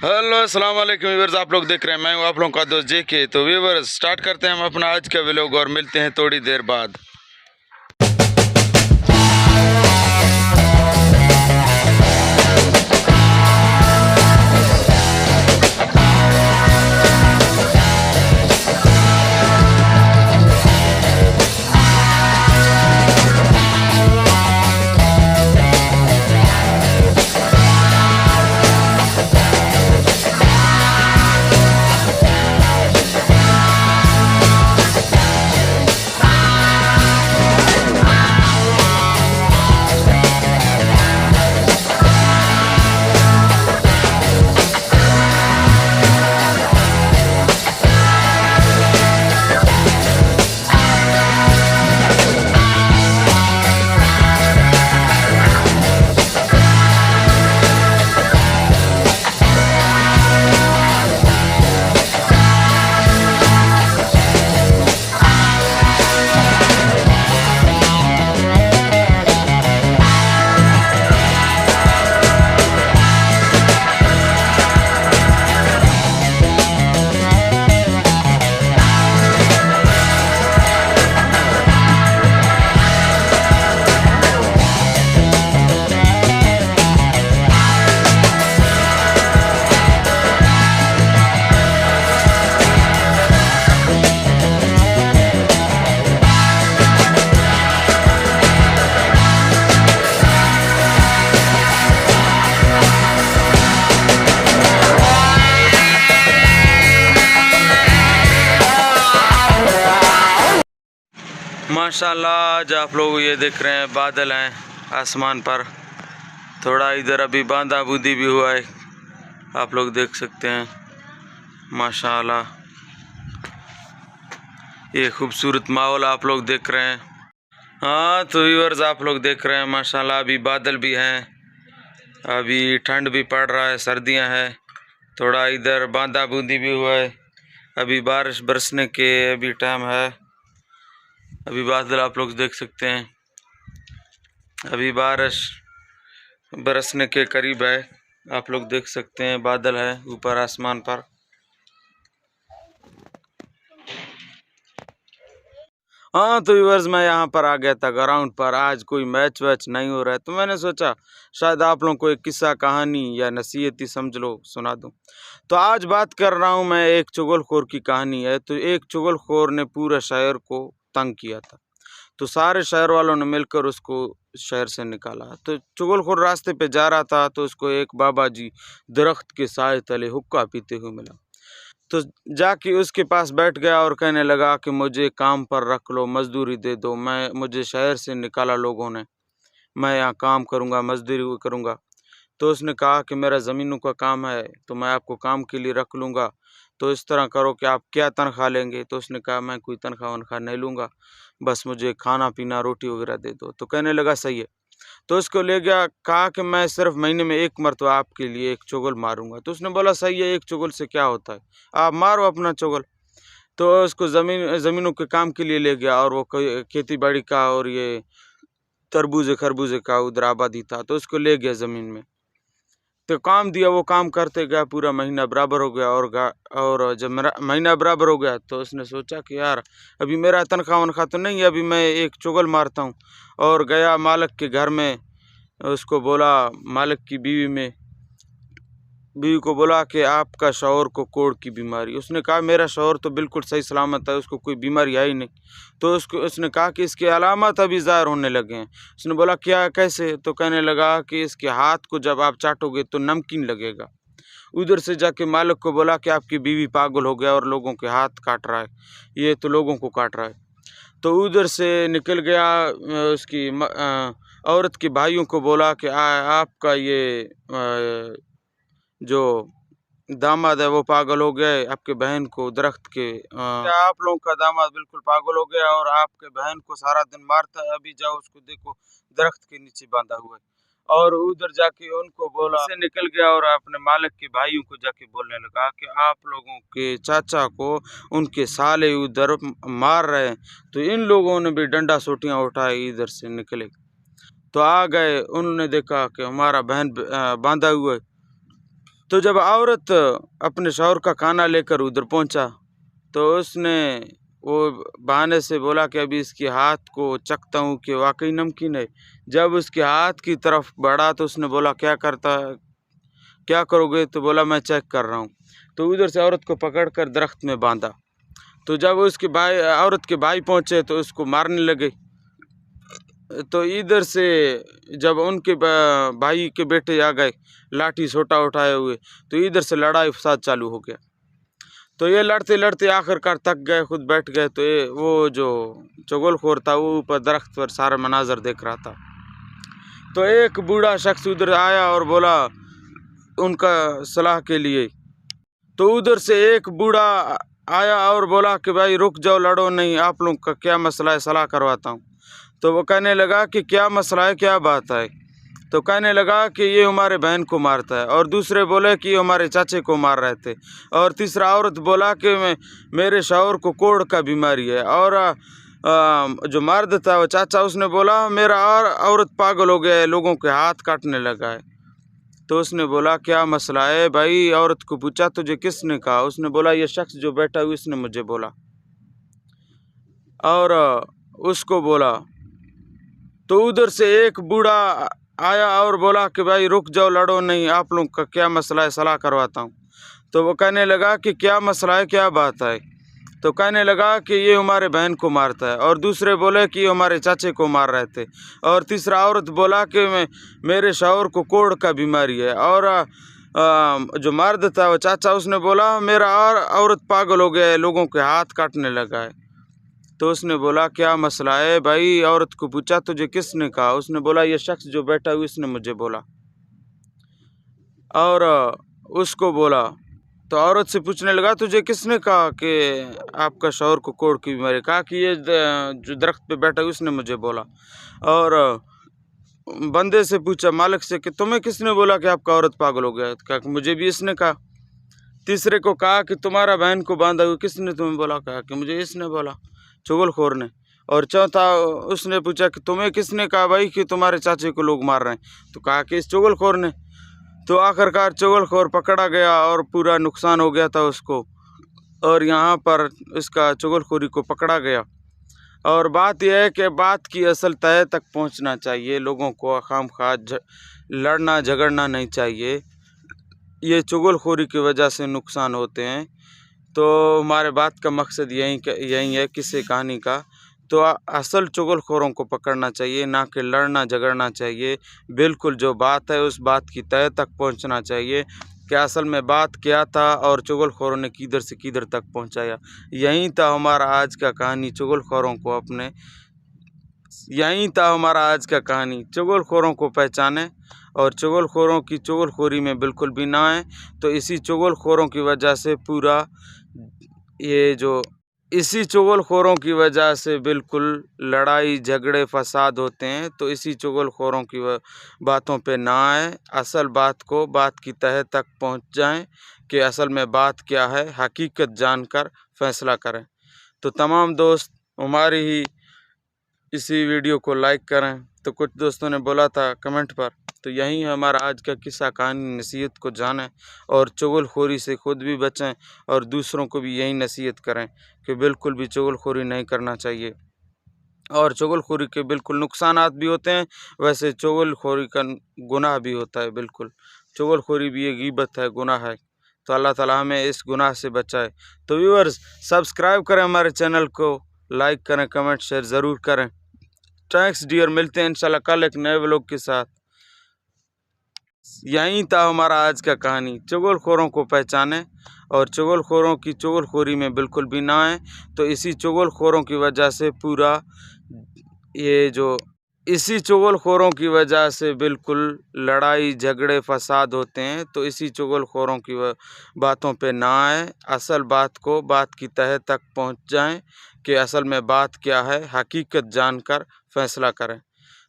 Hello अस्सलाम वालेकुम viewers, आप लोग देख रहे हैं, मैं हूं आप लोगों का दोस्त जेके। तो व्यूअर्स स्टार्ट करते हैं हम अपना आज का व्लॉग और मिलते हैं थोड़ी देर बाद। माशाल्लाह आज आप लोग ये देख रहे हैं, बादल हैं आसमान पर। थोड़ा इधर अभी बांदा बूंदी भी हुआ है, आप लोग देख सकते हैं। माशाल्लाह ये खूबसूरत माहौल आप लोग देख रहे हैं। हाँ तो व्यूअर्स आप लोग देख रहे हैं, माशाल्लाह अभी बादल भी हैं, अभी ठंड भी पड़ रहा है, सर्दियां हैं। थोड़ा इधर बांदा बूंदी भी हुआ है, अभी बारिश बरसने के अभी टाइम है। अभी बादल आप लोग देख सकते हैं, अभी बारिश बरसने के करीब है। आप लोग देख सकते हैं बादल है ऊपर आसमान पर। हाँ तो व्यूअर्स मैं यहाँ पर आ गया था ग्राउंड पर, आज कोई मैच वैच नहीं हो रहा है, तो मैंने सोचा शायद आप लोगों को एक किस्सा कहानी या नसीहत ही समझ लो सुना दूँ। तो आज बात कर रहा हूँ मैं, एक चुगलखोर की कहानी है। तो एक चुगलखोर ने पूरे शहर को तंग किया था, तो सारे शहर वालों ने मिलकर उसको शहर से निकाला। तो चुगलखोर रास्ते पे जा रहा था, तो उसको एक बाबा जी दरख्त के साए तले हुक्का पीते हुए मिला। तो जाके उसके पास बैठ गया और कहने लगा कि मुझे काम पर रख लो, मजदूरी दे दो, मुझे शहर से निकाला लोगों ने, मैं यहाँ काम करूँगा, मजदूरी करूँगा। तो उसने कहा कि मेरा ज़मीनों का काम है, तो मैं आपको काम के लिए रख लूँगा, तो इस तरह करो कि आप क्या तनख्वाह लेंगे। तो उसने कहा मैं कोई तनख्वाह वनख्वाह नहीं लूँगा, बस मुझे खाना पीना रोटी वगैरह दे दो। तो कहने लगा सही है। तो उसको ले गया, कहा कि मैं सिर्फ महीने में एक मरतबा आपके लिए एक चुगल मारूंगा। तो उसने बोला सही है, एक चुगल से क्या होता है, आप मारो अपना चुगल। तो उसको ज़मीनों के काम के लिए ले गया, और वो खेती बाड़ी का और ये तरबूजे खरबूजे का उधर आबादी था, तो उसको ले गया ज़मीन में। तो काम दिया, वो काम करते गया, पूरा महीना बराबर हो गया। और जब मेरा महीना बराबर हो गया, तो उसने सोचा कि यार अभी मेरा तनख्वाह वनख्वाह तो नहीं है, अभी मैं एक चुगल मारता हूँ। और गया मालिक के घर में, उसको बोला, मालिक की बीवी को बोला कि आपका शौहर को कोढ़ की बीमारी। उसने कहा मेरा शौहर तो बिल्कुल सही सलामत है, उसको कोई बीमारी आई नहीं। तो उसने कहा कि इसके अलामत अभी ज़ाहिर होने लगे हैं। उसने बोला क्या, कैसे? तो कहने लगा कि इसके हाथ को जब आप चाटोगे तो नमकीन लगेगा। उधर से जाके मालिक को बोला कि आपकी बीवी पागल हो गया और लोगों के हाथ काट रहा है, ये तो लोगों को काट रहा है। तो उधर से निकल गया, उसकी औरत के भाइयों को बोला कि आपका ये जो दामाद है वो पागल हो गया है, आपके बहन को दरख्त के क्या आप लोगों का दामाद बिल्कुल पागल हो गया और आपके बहन को सारा दिन मारता है, अभी जाओ उसको देखो दरख्त के नीचे बांधा हुआ है। और उधर जाके उनको बोला, से निकल गया और अपने मालिक के भाइयों को जाके बोलने लगा कि आप लोगों के चाचा को उनके साले उधर मार रहे हैं। तो इन लोगों ने भी डंडा सोटियां उठाई, इधर से निकले तो आ गए। उन्होंने देखा कि हमारा बहन बांधा हुआ है, तो जब औरत अपने शौहर का खाना लेकर उधर पहुंचा तो उसने वो बहाने से बोला कि अभी इसके हाथ को चखता हूँ कि वाकई नमकीन है। जब उसके हाथ की तरफ बढ़ा तो उसने बोला क्या करोगे? तो बोला मैं चेक कर रहा हूँ। तो उधर से औरत को पकड़कर दरख्त में बांधा। तो जब उसके औरत के भाई पहुँचे तो उसको मारने लगे। तो इधर से जब उनके भाई के बेटे आ गए लाठी सोटा उठाए हुए, तो इधर से लड़ाई फसाद चालू हो गया। तो ये लड़ते लड़ते आखिरकार थक गए, खुद बैठ गए। तो ये वो जो चुगलखोर था वो ऊपर दरख्त पर सारा मनाजर देख रहा था। तो एक बूढ़ा शख्स उधर आया और बोला उनका सलाह के लिए। तो उधर से एक बूढ़ा आया और बोला कि भाई रुक जाओ, लड़ो नहीं, आप लोग का क्या मसला है, सलाह करवाता हूँ। तो वो कहने लगा कि क्या मसला है, क्या बात है? तो कहने लगा कि ये हमारे बहन को मारता है, और दूसरे बोले कि ये हमारे चाचे को मार रहे थे, और तीसरा औरत बोला कि मेरे शौहर को कोढ़ का बीमारी है, और जो मर्द था वो चाचा उसने बोला मेरा और औरत पागल हो गया है, लोगों के हाथ काटने लगा है। तो उसने बोला क्या मसला है भाई? औरत को पूछा तुझे किसने कहा? उसने बोला ये शख्स जो बैठा हुआ इसने मुझे बोला। और उसको बोला। तो उधर से एक बूढ़ा आया और बोला कि भाई रुक जाओ, लड़ो नहीं, आप लोग का क्या मसला है, सलाह करवाता हूँ। तो वो कहने लगा कि क्या मसला है, क्या बात है? तो कहने लगा कि ये हमारे बहन को मारता है, और दूसरे बोले कि ये हमारे चाचे को मार रहे थे, और तीसरा औरत बोला कि मेरे शौहर को कोढ़ का बीमारी है, और जो मर्द था वो चाचा उसने बोला मेरा और औरत पागल हो गया है, लोगों के हाथ काटने लगा है। तो उसने बोला क्या मसला है भाई? औरत को पूछा तुझे किसने कहा? उसने बोला ये शख्स जो बैठा हुआ इसने मुझे बोला। और उसको बोला। तो औरत से पूछने लगा तुझे किसने कहा कि आपका शौहर को कोढ़ की बीमारी? कहा कि ये जो दरख्त पे बैठा हुआ उसने मुझे बोला। और बंदे से पूछा, मालिक से, कि तुम्हें किसने बोला कि आपका औरत पागल हो गया? कहा कि मुझे भी इसने कहा। तीसरे को कहा कि तुम्हारा बहन को बांधा हुआ किसने तुम्हें बोला? कहा कि मुझे इसने बोला, चुगलखोर ने। और चौथा उसने पूछा कि तुम्हें किसने कहा भाई कि तुम्हारे चाचे को लोग मार रहे हैं? तो कहा कि इस चुगलखोर ने। तो आखिरकार चुगलखोर पकड़ा गया और पूरा नुकसान हो गया था उसको, और यहाँ पर इसका चुगलखोरी को पकड़ा गया। और बात यह है कि बात की असल तह तक पहुँचना चाहिए, लोगों को खामखा लड़ना झगड़ना नहीं चाहिए। ये चुगलखोरी की वजह से नुकसान होते हैं। तो हमारे बात का मकसद यही है किस्से कहानी का। तो असल चुगलखोरों को पकड़ना चाहिए, ना कि लड़ना झगड़ना चाहिए। बिल्कुल जो बात है उस बात की तह तक पहुंचना चाहिए कि असल में बात क्या था और चुगलखोरों ने किधर से किधर तक पहुंचाया। यही था हमारा आज का कहानी, चुगलखोरों को अपने यही था हमारा आज का कहानी। चुगलखोरों को पहचाने और चुगलखोरों की चुगलखोरी में बिल्कुल भी ना आए। तो इसी चुगलखोरों की वजह से इसी चुगलखोरों की वजह से बिल्कुल लड़ाई झगड़े फसाद होते हैं। तो इसी चुगलखोरों की बातों पे ना आए, असल बात की तह तक पहुंच जाएं कि असल में बात क्या है, हकीकत जानकर फैसला करें। तो तमाम दोस्त हमारी ही इसी वीडियो को लाइक करें। तो कुछ दोस्तों ने बोला था कमेंट पर, तो यही है हमारा आज का किस्सा कहानी। नसीहत को जानें और चुगलखोरी से खुद भी बचें और दूसरों को भी यही नसीहत करें कि बिल्कुल भी चुगलखोरी नहीं करना चाहिए। और चुगलखोरी के बिल्कुल नुकसानात भी होते हैं, वैसे चुगलखोरी का गुनाह भी होता है। बिल्कुल चुगलखोरी भी एक गीबत है, गुनाह है। तो अल्लाह ताला हमें इस गुनाह से बचाए। तो व्यूअर्स सब्सक्राइब करें हमारे चैनल को, लाइक करें, कमेंट शेयर ज़रूर करें। थैंक्स डियर, मिलते हैं इंशाल्लाह कल एक नए व्लॉग के साथ। यही था हमारा आज का कहानी। चुगलखोरों को पहचाने और चुगलखोरों की चुगलखोरी में बिल्कुल भी ना आए। तो इसी चुगलखोरों की वजह से इसी चुगलखोरों की वजह से बिल्कुल लड़ाई झगड़े फसाद होते हैं। तो इसी चुगलखोरों की बातों पे ना आए, असल बात की तह तक पहुंच जाएं कि असल में बात क्या है, हकीकत जानकर फैसला करें।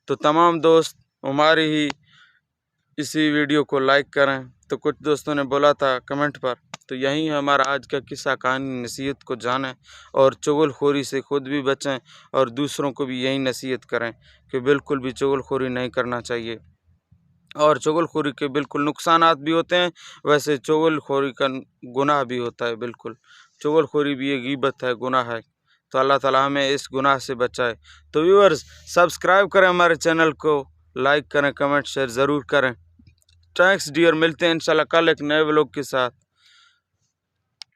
तो तमाम दोस्त हमारी ही इसी वीडियो को लाइक करें। तो कुछ दोस्तों ने बोला था कमेंट पर, तो यही है हमारा आज का किस्सा कहानी। नसीहत को जानें और चुगलखोरी से खुद भी बचें और दूसरों को भी यही नसीहत करें कि बिल्कुल भी चुगलखोरी नहीं करना चाहिए। और चुगलखोरी के बिल्कुल नुकसानात भी होते हैं, वैसे चुगलखोरी का गुनाह भी होता है। बिल्कुल चुगलखोरी भी एक गीबत है, गुनाह है। तो अल्लाह ताला हमें इस गुनाह से बचाए। तो व्यूअर्स, सब्सक्राइब करें हमारे चैनल को, लाइक करें, कमेंट शेयर ज़रूर करें। थैंक्स डियर, मिलते हैं इंशाल्लाह कल एक नए व्लॉग के साथ।